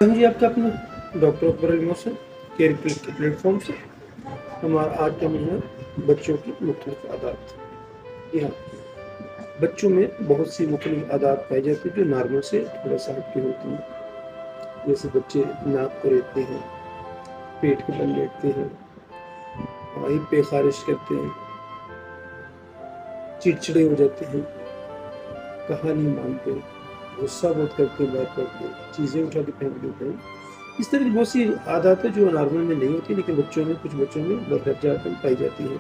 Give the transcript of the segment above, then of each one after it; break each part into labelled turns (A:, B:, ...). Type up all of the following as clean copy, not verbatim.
A: जी आपका अपना doctor Akbar emotion care click के प्लेटफॉर्म से हमारा आज का महीना बच्चों की मुख्तलिफ आदात। जी हाँ, बच्चों में बहुत सी मुख्तलिफ आदात पाई जाती है जो नॉर्मल से थोड़ा सा हटके होती हैं। जैसे बच्चे नाक को रेतते हैं, पेट के बल लेटते हैं, हिप पे खारिश करते हैं, चिड़चिड़े हो जाते हैं, कहानी मानते हैं, गुस्सा बहुत करते हैं, बात करते हैं, चीज़ें उठा के फेंक देते हैं। इस तरह की बहुत सी आदतें जो नॉर्मल में नहीं होती लेकिन बच्चों में, कुछ बच्चों में बदहजातन पाई जाती हैं।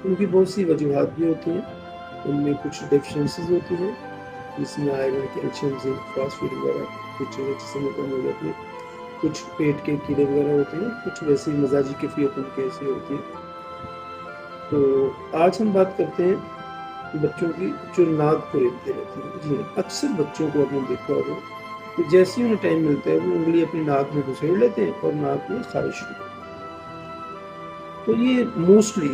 A: उनकी बहुत सी वजूहात भी होती हैं, उनमें कुछ डेफिशिएंसीज होती हैं जिसमें आयरन, कैल्शियम, जिंक, फास्फोरस वगैरह कुछ जिसम में कम हो जाती है, कुछ पेट के कीड़े वगैरह होते हैं, कुछ वैसे मिजाजी कैफियत उनकी ऐसी होती है। तो आज हम बात करते हैं बच्चों की जो नाक को रेतते रहते हैं। जी हाँ, अक्सर बच्चों को आपने देखा होगा कि जैसे ही उन्हें टाइम मिलता है वो उंगली अपनी नाक में घुसेड़ लेते हैं और नाक में खारिश शुरू कर देते हैं। तो ये मोस्टली,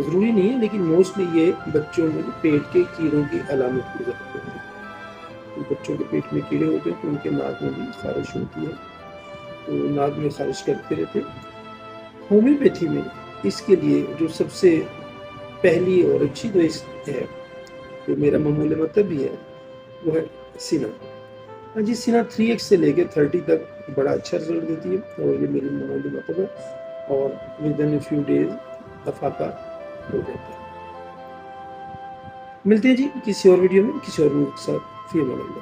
A: ज़रूरी नहीं है लेकिन मोस्टली ये बच्चों में पेट के कीड़ों की अलामत की वजह होती है। तो बच्चों के पेट में कीड़े होते हैं तो उनके नाक में भी खारिश होती है, तो नाक में खारिश करते रहते हैं। होम्योपैथी में इसके लिए जो सबसे पहली और अच्छी दवाई है, जो मेरा मामूली मतलब भी है, वो है सिना। हाँ जी, सिना 3x से लेके 30 तक बड़ा अच्छा रिजल्ट देती है और ये मेरी मामूली मतलब है और विदिन अ फ्यू डेज अफाका हो जाता है। मिलते हैं जी किसी और वीडियो में किसी और के साथ, फिर मिलेंगे।